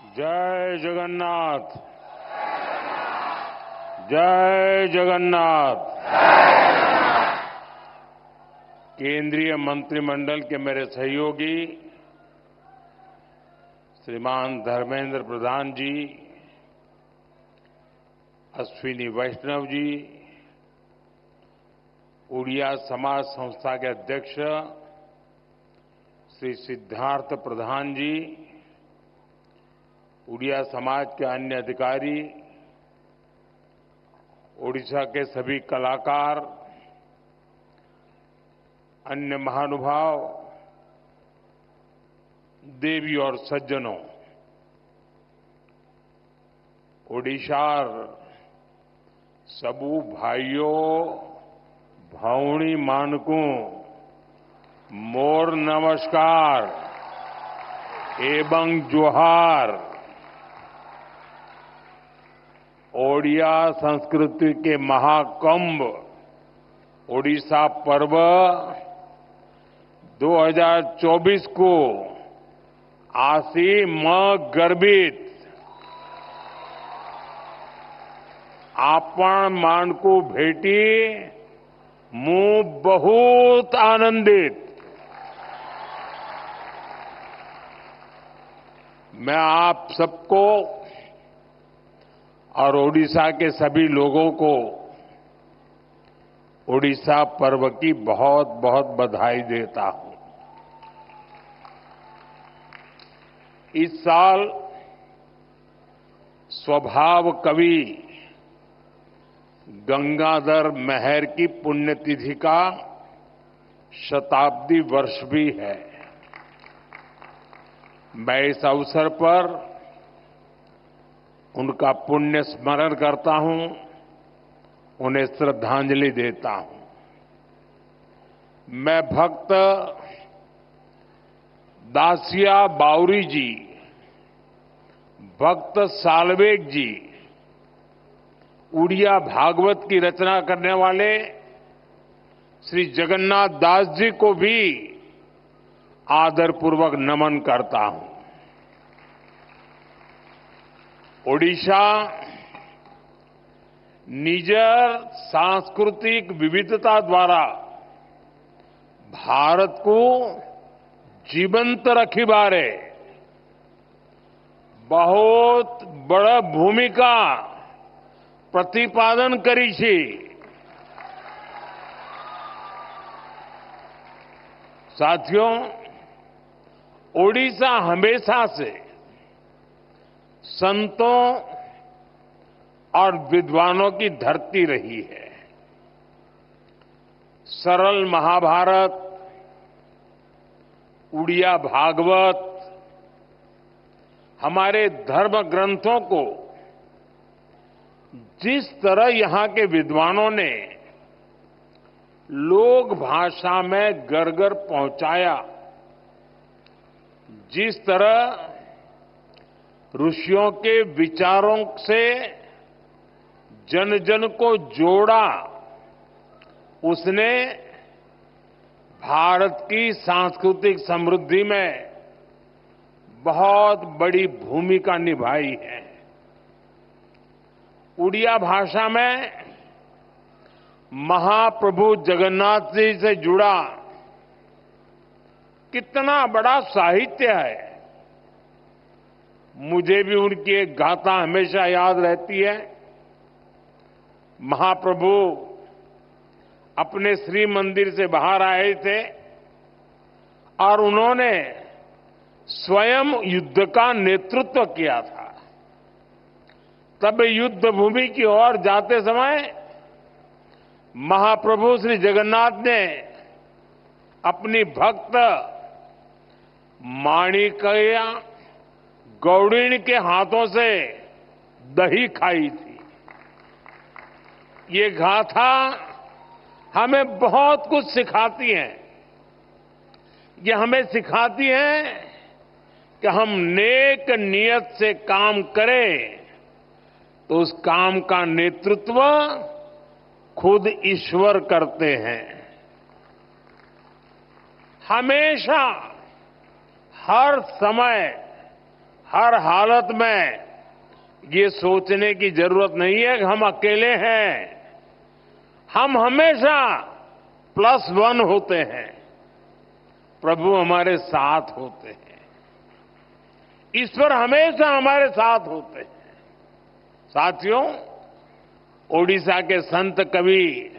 जय जगन्नाथ। जय जगन्नाथ। केंद्रीय मंत्रिमंडल के मेरे सहयोगी श्रीमान धर्मेंद्र प्रधान जी, अश्विनी वैष्णव जी, उड़िया समाज संस्था के अध्यक्ष श्री सिद्धार्थ प्रधान जी, उड़िया समाज के अन्य अधिकारी, ओडिशा के सभी कलाकार, अन्य महानुभाव, देवी और सज्जनों, ओडिशार सबू भाइयों भावनी मानकू मोर नमस्कार एवं जोहार। ओडिया संस्कृति के महाकुंभ ओडिशा पर्व 2024 को आसी म गर्भित आपण मानकू भेटी मु बहुत आनंदित। मैं आप सबको और ओडिशा के सभी लोगों को ओडिशा पर्व की बहुत बहुत बधाई देता हूं। इस साल स्वभाव कवि गंगाधर मेहर की पुण्यतिथि का शताब्दी वर्ष भी है। मैं इस अवसर पर उनका पुण्य स्मरण करता हूं, उन्हें श्रद्धांजलि देता हूं। मैं भक्त दासिया बावरी जी, भक्त सालवेग जी, उड़िया भागवत की रचना करने वाले श्री जगन्नाथ दास जी को भी आदरपूर्वक नमन करता हूं। ओडिशा निजर सांस्कृतिक विविधता द्वारा भारत को जीवंत रखी बारे बहुत बड़ा भूमिका प्रतिपादन करी छी। साथियों, ओडिशा हमेशा से संतों और विद्वानों की धरती रही है। सरल महाभारत, उड़िया भागवत हमारे धर्म ग्रंथों को जिस तरह यहां के विद्वानों ने लोक भाषा में घर-घर पहुंचाया, जिस तरह ऋषियों के विचारों से जन जन को जोड़ा, उसने भारत की सांस्कृतिक समृद्धि में बहुत बड़ी भूमिका निभाई है। उड़िया भाषा में महाप्रभु जगन्नाथ जी से जुड़ा कितना बड़ा साहित्य है। मुझे भी उनकी एक गाथा हमेशा याद रहती है। महाप्रभु अपने श्री मंदिर से बाहर आए थे और उन्होंने स्वयं युद्ध का नेतृत्व किया था। तब युद्ध भूमि की ओर जाते समय महाप्रभु श्री जगन्नाथ ने अपनी भक्त माणिकया गौड़िन के हाथों से दही खाई थी। ये गाथा हमें बहुत कुछ सिखाती है। ये हमें सिखाती है कि हम नेक नियत से काम करें तो उस काम का नेतृत्व खुद ईश्वर करते हैं। हमेशा हर समय हर हालत में ये सोचने की जरूरत नहीं है कि हम अकेले हैं। हम हमेशा +1 होते हैं। प्रभु हमारे साथ होते हैं। ईश्वर हमेशा हमारे साथ होते हैं। साथियों, ओडिशा के संत कवि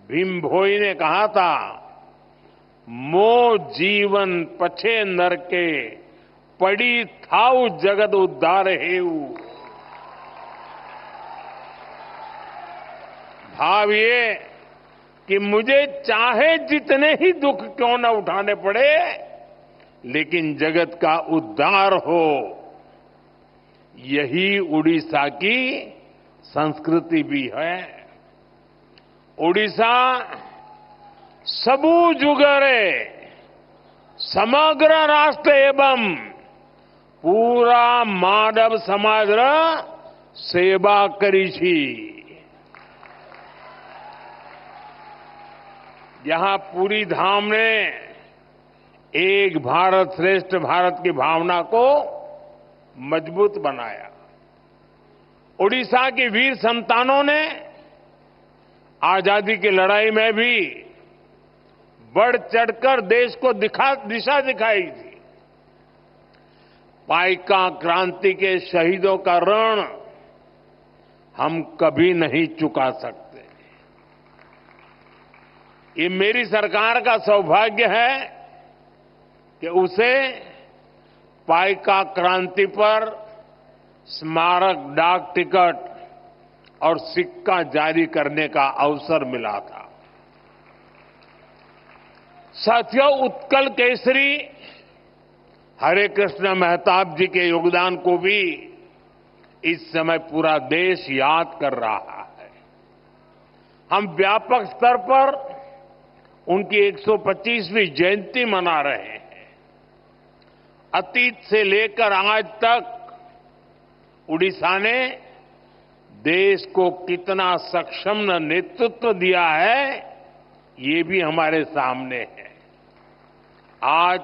भीम भोई ने कहा था, मो जीवन पछे नर के, पड़ी थाउ जगत उद्धार हेऊ। भाव ये कि मुझे चाहे जितने ही दुख क्यों न उठाने पड़े, लेकिन जगत का उद्धार हो, यही उड़ीसा की संस्कृति भी है। ओडिशा सबू जुगरे समग्र राष्ट्र एवं पूरा मानव समाज सेवा करी छी। यहां पूरी धाम ने एक भारत श्रेष्ठ भारत की भावना को मजबूत बनाया। ओडिशा के वीर संतानों ने आजादी की लड़ाई में भी बढ़ चढ़कर देश को दिशा दिखाई थी। पाइका क्रांति के शहीदों का ऋण हम कभी नहीं चुका सकते। ये मेरी सरकार का सौभाग्य है कि उसे पाइका क्रांति पर स्मारक डाक टिकट और सिक्का जारी करने का अवसर मिला था। साथियों, उत्कल केसरी हरे कृष्ण मेहताब जी के योगदान को भी इस समय पूरा देश याद कर रहा है। हम व्यापक स्तर पर उनकी 125वीं जयंती मना रहे हैं। अतीत से लेकर आज तक उड़ीसा ने देश को कितना सक्षम नेतृत्व दिया है, ये भी हमारे सामने है। आज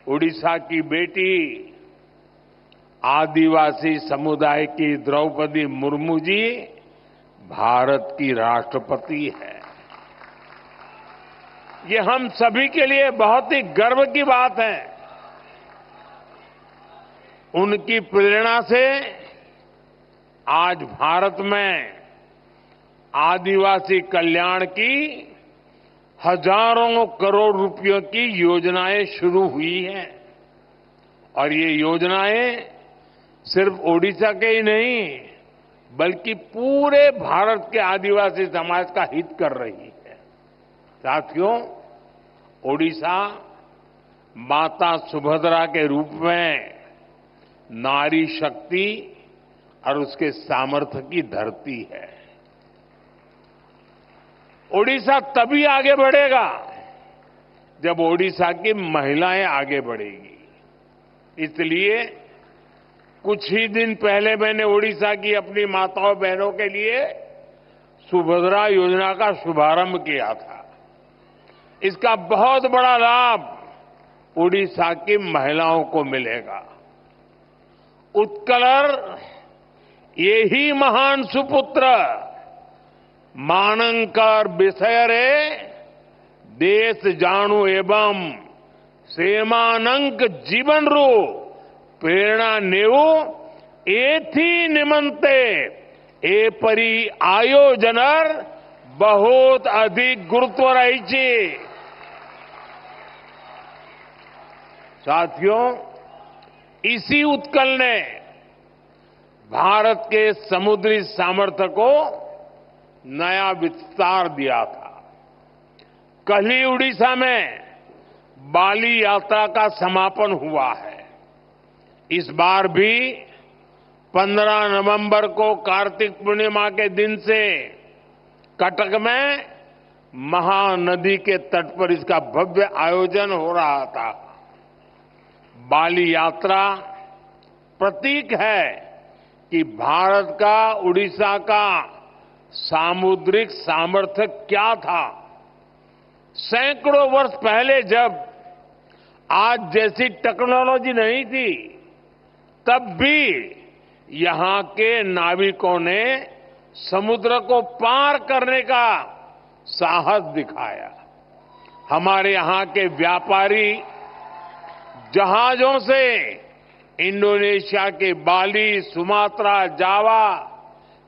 उड़ीसा की बेटी आदिवासी समुदाय की द्रौपदी मुर्मू जी भारत की राष्ट्रपति है। ये हम सभी के लिए बहुत ही गर्व की बात है। उनकी प्रेरणा से आज भारत में आदिवासी कल्याण की हजारों करोड़ रुपयों की योजनाएं शुरू हुई हैं। और ये योजनाएं सिर्फ ओडिशा के ही नहीं, बल्कि पूरे भारत के आदिवासी समाज का हित कर रही है। साथियों, ओडिशा माता सुभद्रा के रूप में नारी शक्ति और उसके सामर्थ्य की धरती है। ओडिशा तभी आगे बढ़ेगा जब ओडिशा की महिलाएं आगे बढ़ेगी। इसलिए कुछ ही दिन पहले मैंने ओडिशा की अपनी माताओं बहनों के लिए सुभद्रा योजना का शुभारंभ किया था। इसका बहुत बड़ा लाभ ओडिशा की महिलाओं को मिलेगा। उत्कलर यही महान सुपुत्र मानंकर विषयरे देश जाणु एवं सेमानंक जीवन रू प्रेरणा नेऊ एथी निमंते ए परी आयोजनर बहुत अधिक गुरुत्व रही छी। साथियों, इसी उत्कल ने भारत के समुद्री सामर्थ्य को नया विस्तार दिया था। कल ही उड़ीसा में बाली यात्रा का समापन हुआ है। इस बार भी 15 नवंबर को कार्तिक पूर्णिमा के दिन से कटक में महानदी के तट पर इसका भव्य आयोजन हो रहा था। बाली यात्रा प्रतीक है कि भारत का उड़ीसा का सामुद्रिक सामर्थ्य क्या था। सैकड़ों वर्ष पहले जब आज जैसी टेक्नोलॉजी नहीं थी, तब भी यहां के नाविकों ने समुद्र को पार करने का साहस दिखाया। हमारे यहां के व्यापारी जहाजों से इंडोनेशिया के बाली, सुमात्रा, जावा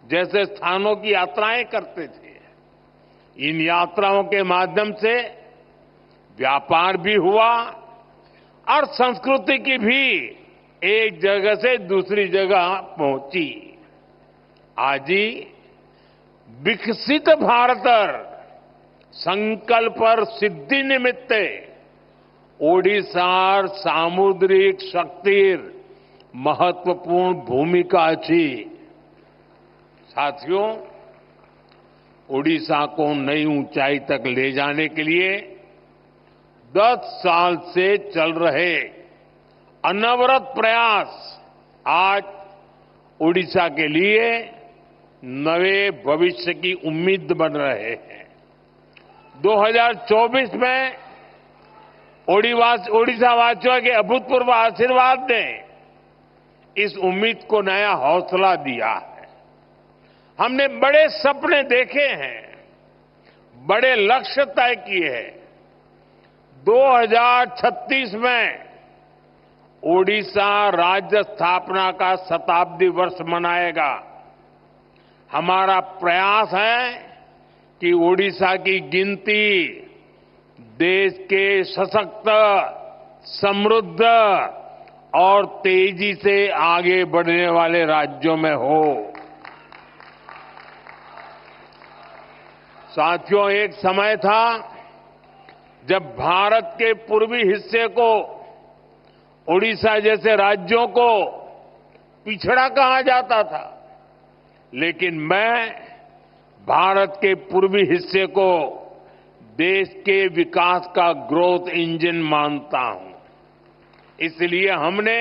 जैसे स्थानों की यात्राएं करते थे। इन यात्राओं के माध्यम से व्यापार भी हुआ और संस्कृति की भी एक जगह से दूसरी जगह पहुंची। आज ही विकसित भारतर संकल्पर सिद्धि निमित्ते ओडिशार सामुद्रिक शक्तिर महत्वपूर्ण भूमिका अच्छी। साथियों, ओडिशा को नई ऊंचाई तक ले जाने के लिए 10 साल से चल रहे अनवरत प्रयास आज ओडिशा के लिए नए भविष्य की उम्मीद बन रहे हैं। 2024 में ओडिशा वासियों के अभूतपूर्व आशीर्वाद ने इस उम्मीद को नया हौसला दिया है। हमने बड़े सपने देखे हैं, बड़े लक्ष्य तय किए हैं। 2036 में ओडिशा राज्य स्थापना का शताब्दी वर्ष मनाएगा। हमारा प्रयास है कि ओडिशा की गिनती देश के सशक्त, समृद्ध और तेजी से आगे बढ़ने वाले राज्यों में हो। साथियों, एक समय था जब भारत के पूर्वी हिस्से को, ओडिशा जैसे राज्यों को पिछड़ा कहा जाता था, लेकिन मैं भारत के पूर्वी हिस्से को देश के विकास का ग्रोथ इंजन मानता हूं। इसलिए हमने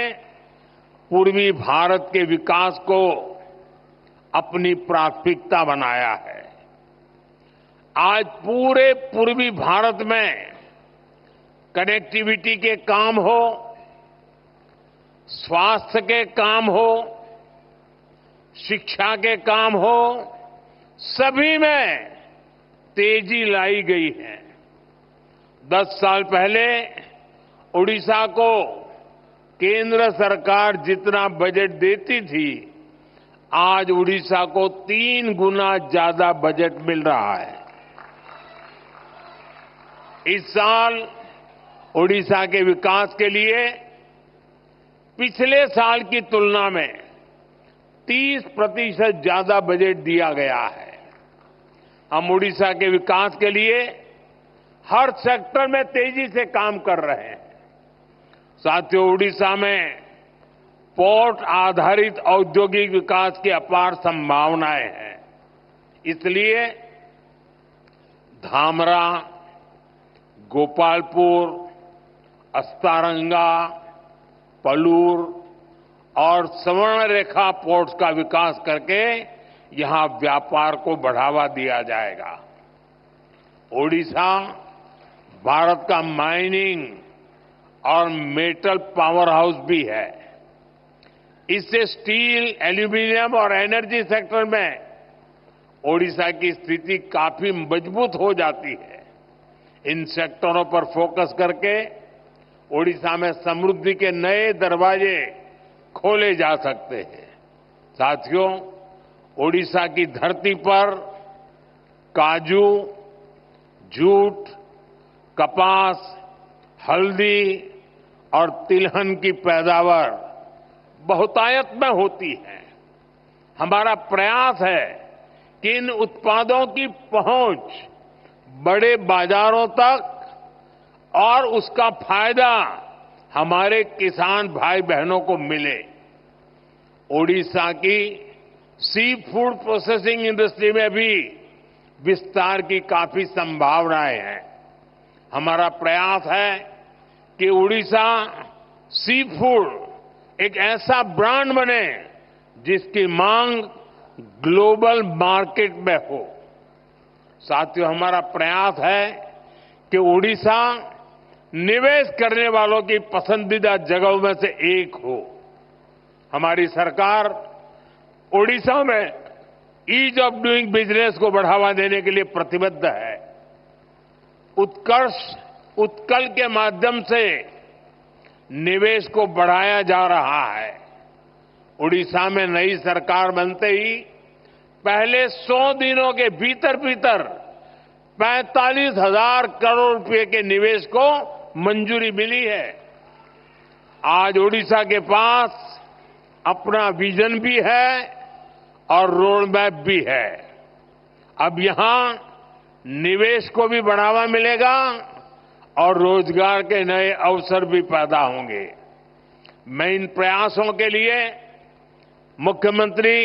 पूर्वी भारत के विकास को अपनी प्राथमिकता बनाया है। आज पूरे पूर्वी भारत में कनेक्टिविटी के काम हो, स्वास्थ्य के काम हो, शिक्षा के काम हो, सभी में तेजी लाई गई है। 10 साल पहले ओडिशा को केंद्र सरकार जितना बजट देती थी, आज ओडिशा को 3 गुना ज्यादा बजट मिल रहा है। इस साल ओडिशा के विकास के लिए पिछले साल की तुलना में 30% ज्यादा बजट दिया गया है। हम ओडिशा के विकास के लिए हर सेक्टर में तेजी से काम कर रहे हैं। साथियों, ओडिशा में पोर्ट आधारित औद्योगिक विकास की अपार संभावनाएं हैं। इसलिए धामरा, गोपालपुर, अस्तारंगा, पलूर और स्वर्णरेखा पोर्ट्स का विकास करके यहां व्यापार को बढ़ावा दिया जाएगा। ओडिशा भारत का माइनिंग और मेटल पावर हाउस भी है। इससे स्टील, एल्यूमीनियम और एनर्जी सेक्टर में ओडिशा की स्थिति काफी मजबूत हो जाती है। इन सेक्टरों पर फोकस करके ओडिशा में समृद्धि के नए दरवाजे खोले जा सकते हैं। साथियों, ओडिशा की धरती पर काजू, जूट, कपास, हल्दी और तिलहन की पैदावार बहुतायत में होती है। हमारा प्रयास है कि इन उत्पादों की पहुंच बड़े बाजारों तक और उसका फायदा हमारे किसान भाई बहनों को मिले। ओडिशा की सी फूड प्रोसेसिंग इंडस्ट्री में भी विस्तार की काफी संभावनाएं हैं। हमारा प्रयास है कि ओडिशा सी फूड एक ऐसा ब्रांड बने जिसकी मांग ग्लोबल मार्केट में हो। साथियों, हमारा प्रयास है कि ओडिशा निवेश करने वालों की पसंदीदा जगहों में से एक हो। हमारी सरकार ओडिशा में ईज ऑफ डूइंग बिजनेस को बढ़ावा देने के लिए प्रतिबद्ध है। उत्कल के माध्यम से निवेश को बढ़ाया जा रहा है। ओडिशा में नई सरकार बनते ही पहले 100 दिनों के भीतर भीतर 45,000 करोड़ रुपए के निवेश को मंजूरी मिली है। आज ओडिशा के पास अपना विजन भी है और रोड मैप भी है। अब यहां निवेश को भी बढ़ावा मिलेगा और रोजगार के नए अवसर भी पैदा होंगे। मैं इन प्रयासों के लिए मुख्यमंत्री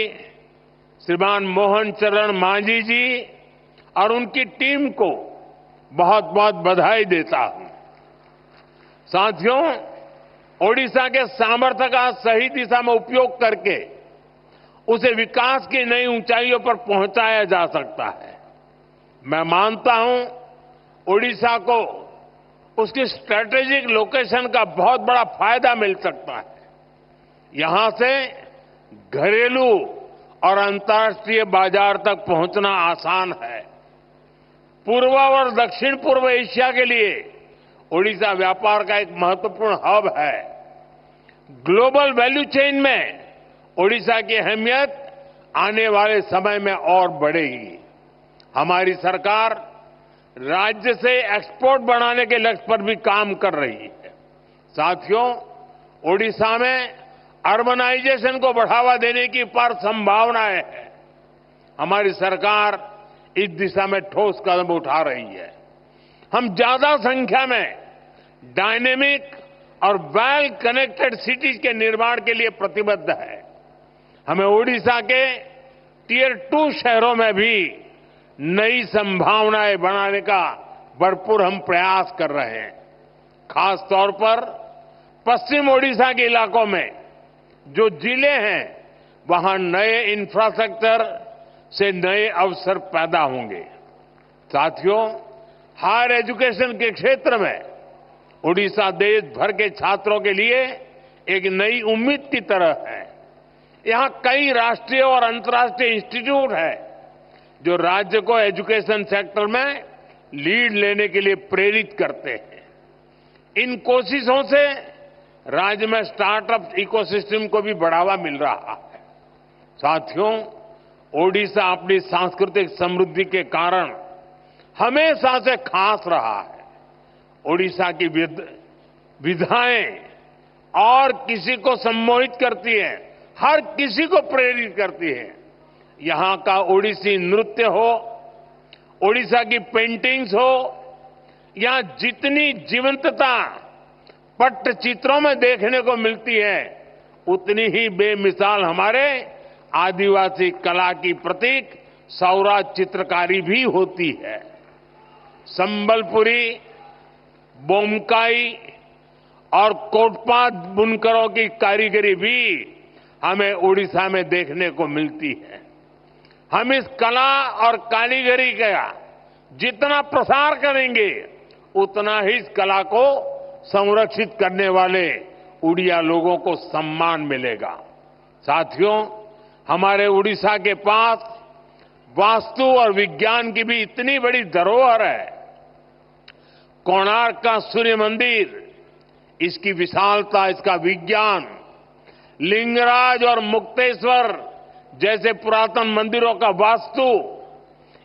श्रीमान मोहन चरण मांझी जी और उनकी टीम को बहुत बहुत बधाई देता हूं। साथियों, ओडिशा के सामर्थ्य का सही दिशा में उपयोग करके उसे विकास की नई ऊंचाइयों पर पहुंचाया जा सकता है। मैं मानता हूं ओडिशा को उसकी स्ट्रैटेजिक लोकेशन का बहुत बड़ा फायदा मिल सकता है। यहां से घरेलू और अंतर्राष्ट्रीय बाजार तक पहुंचना आसान है। पूर्व और दक्षिण पूर्व एशिया के लिए ओडिशा व्यापार का एक महत्वपूर्ण हब है। ग्लोबल वैल्यू चेन में ओडिशा की अहमियत आने वाले समय में और बढ़ेगी। हमारी सरकार राज्य से एक्सपोर्ट बढ़ाने के लक्ष्य पर भी काम कर रही है। साथियों, ओडिशा में अर्बनाइजेशन को बढ़ावा देने की अपार संभावनाएं हैं। हमारी सरकार इस दिशा में ठोस कदम उठा रही है। हम ज्यादा संख्या में डायनेमिक और वेल कनेक्टेड सिटीज के निर्माण के लिए प्रतिबद्ध है। हमें ओडिशा के टियर 2 शहरों में भी नई संभावनाएं बनाने का भरपूर हम प्रयास कर रहे हैं। खास तौर पर पश्चिम ओडिशा के इलाकों में जो जिले हैं, वहां नए इंफ्रास्ट्रक्चर से नए अवसर पैदा होंगे। साथियों, हायर एजुकेशन के क्षेत्र में ओडिशा देश भर के छात्रों के लिए एक नई उम्मीद की तरह है। यहां कई राष्ट्रीय और अंतर्राष्ट्रीय इंस्टीट्यूट हैं जो राज्य को एजुकेशन सेक्टर में लीड लेने के लिए प्रेरित करते हैं। इन कोशिशों से राज्य में स्टार्टअप इकोसिस्टम को भी बढ़ावा मिल रहा है। साथियों, ओडिशा अपनी सांस्कृतिक समृद्धि के कारण हमेशा से खास रहा है। ओडिशा की विधाएं और किसी को सम्मोहित करती है, हर किसी को प्रेरित करती है। यहां का ओडिसी नृत्य हो, ओडिशा की पेंटिंग्स हो, यहां जितनी जीवंतता पट्टचित्रों में देखने को मिलती है, उतनी ही बेमिसाल हमारे आदिवासी कला की प्रतीक सौराज चित्रकारी भी होती है। संबलपुरी, बोमकाई और कोटपात बुनकरों की कारीगरी भी हमें ओडिशा में देखने को मिलती है। हम इस कला और कारीगरी का जितना प्रसार करेंगे, उतना ही इस कला को संरक्षित करने वाले उड़िया लोगों को सम्मान मिलेगा। साथियों, हमारे उड़ीसा के पास वास्तु और विज्ञान की भी इतनी बड़ी धरोहर है। कोणार्क का सूर्य मंदिर, इसकी विशालता, इसका विज्ञान, लिंगराज और मुक्तेश्वर जैसे पुरातन मंदिरों का वास्तु,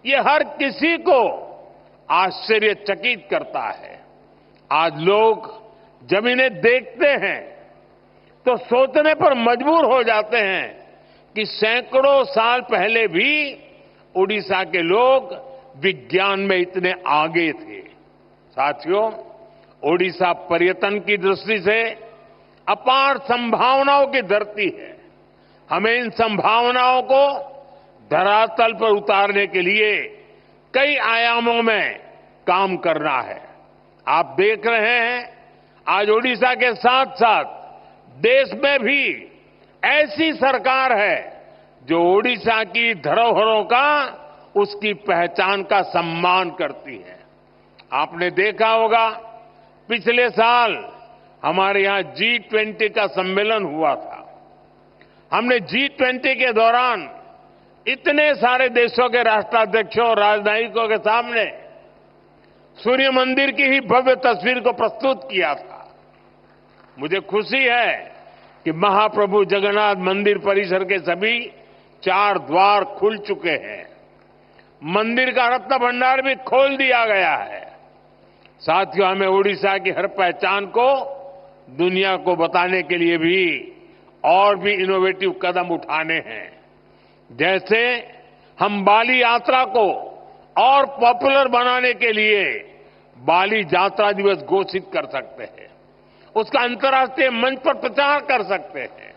ये हर किसी को आश्चर्यचकित करता है। आज लोग जब इन्हें देखते हैं तो सोचने पर मजबूर हो जाते हैं कि सैकड़ों साल पहले भी ओडिशा के लोग विज्ञान में इतने आगे थे। साथियों, ओडिशा पर्यटन की दृष्टि से अपार संभावनाओं की धरती है। हमें इन संभावनाओं को धरातल पर उतारने के लिए कई आयामों में काम करना है। आप देख रहे हैं, आज ओडिशा के साथ साथ देश में भी ऐसी सरकार है जो ओडिशा की धरोहरों का, उसकी पहचान का सम्मान करती है। आपने देखा होगा, पिछले साल हमारे यहां G20 का सम्मेलन हुआ था। हमने G20 के दौरान इतने सारे देशों के राष्ट्राध्यक्षों और राजनयिकों के सामने सूर्य मंदिर की ही भव्य तस्वीर को प्रस्तुत किया था। मुझे खुशी है कि महाप्रभु जगन्नाथ मंदिर परिसर के सभी 4 द्वार खुल चुके हैं। मंदिर का रत्न भंडार भी खोल दिया गया है। साथियों, हमें ओडिशा की हर पहचान को दुनिया को बताने के लिए भी और भी इनोवेटिव कदम उठाने हैं। जैसे हम बाली यात्रा को और पॉपुलर बनाने के लिए बाली यात्रा दिवस घोषित कर सकते हैं, उसका अंतर्राष्ट्रीय मंच पर प्रचार कर सकते हैं।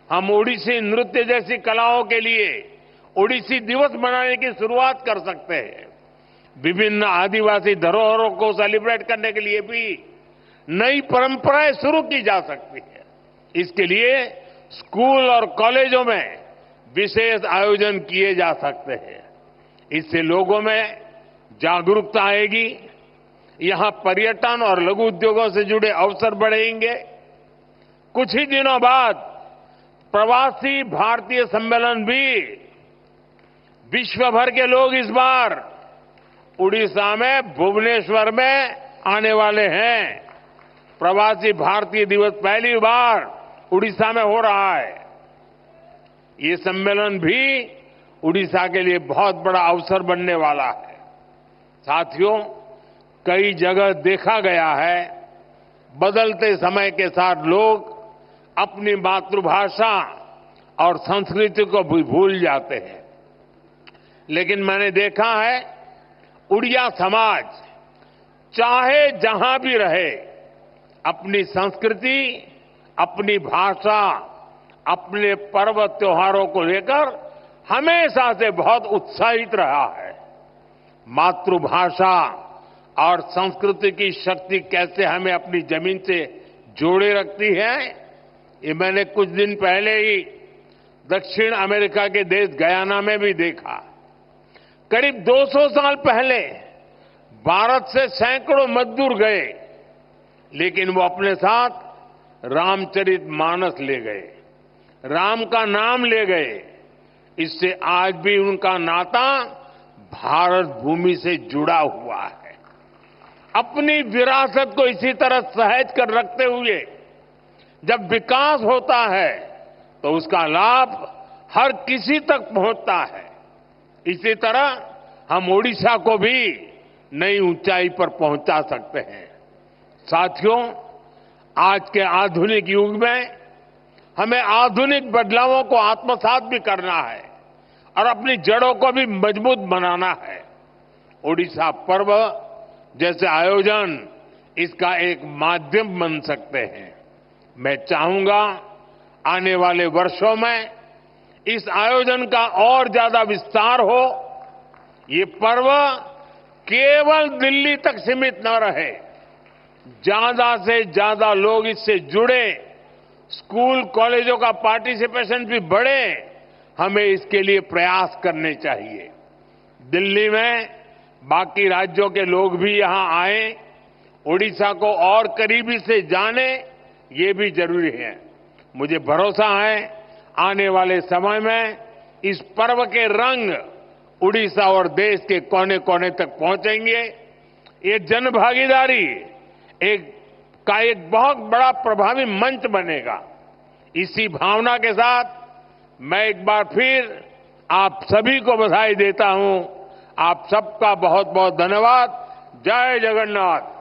हम ओडिसी नृत्य जैसी कलाओं के लिए ओडिसी दिवस मनाने की शुरुआत कर सकते हैं। विभिन्न आदिवासी धरोहरों को सेलिब्रेट करने के लिए भी नई परंपराएं शुरू की जा सकती है। इसके लिए स्कूल और कॉलेजों में विशेष आयोजन किए जा सकते हैं। इससे लोगों में जागरूकता आएगी, यहां पर्यटन और लघु उद्योगों से जुड़े अवसर बढ़ेंगे। कुछ ही दिनों बाद प्रवासी भारतीय सम्मेलन भी विश्व भर के लोग इस बार उड़ीसा में भुवनेश्वर में आने वाले हैं। प्रवासी भारतीय दिवस पहली बार उड़ीसा में हो रहा है। ये सम्मेलन भी उड़ीसा के लिए बहुत बड़ा अवसर बनने वाला है। साथियों, कई जगह देखा गया है बदलते समय के साथ लोग अपनी मातृभाषा और संस्कृति को भी भूल जाते हैं, लेकिन मैंने देखा है उड़िया समाज चाहे जहां भी रहे अपनी संस्कृति, अपनी भाषा, अपने पर्व त्योहारों को लेकर हमेशा से बहुत उत्साहित रहा है। मातृभाषा और संस्कृति की शक्ति कैसे हमें अपनी जमीन से जोड़े रखती है, ये मैंने कुछ दिन पहले ही दक्षिण अमेरिका के देश गयाना में भी देखा। करीब 200 साल पहले भारत से सैकड़ों मजदूर गए, लेकिन वो अपने साथ रामचरितमानस ले गए, राम का नाम ले गए। इससे आज भी उनका नाता भारत भूमि से जुड़ा हुआ है। अपनी विरासत को इसी तरह सहेज कर रखते हुए जब विकास होता है तो उसका लाभ हर किसी तक पहुंचता है। इसी तरह हम ओडिशा को भी नई ऊंचाई पर पहुंचा सकते हैं। साथियों, आज के आधुनिक युग में हमें आधुनिक बदलावों को आत्मसात भी करना है और अपनी जड़ों को भी मजबूत बनाना है। ओडिशा पर्व जैसे आयोजन इसका एक माध्यम बन सकते हैं। मैं चाहूंगा आने वाले वर्षों में इस आयोजन का और ज्यादा विस्तार हो। ये पर्व केवल दिल्ली तक सीमित न रहे, ज्यादा से ज्यादा लोग इससे जुड़े, स्कूल कॉलेजों का पार्टिसिपेशन भी बढ़े। हमें इसके लिए प्रयास करने चाहिए। दिल्ली में बाकी राज्यों के लोग भी यहां आए, ओडिशा को और करीबी से जाने, ये भी जरूरी है। मुझे भरोसा है आने वाले समय में इस पर्व के रंग उड़ीसा और देश के कोने कोने तक पहुंचेंगे। ये जनभागीदारी एक बहुत बड़ा प्रभावी मंच बनेगा। इसी भावना के साथ मैं एक बार फिर आप सभी को बधाई देता हूं। आप सबका बहुत बहुत धन्यवाद। जय जगन्नाथ।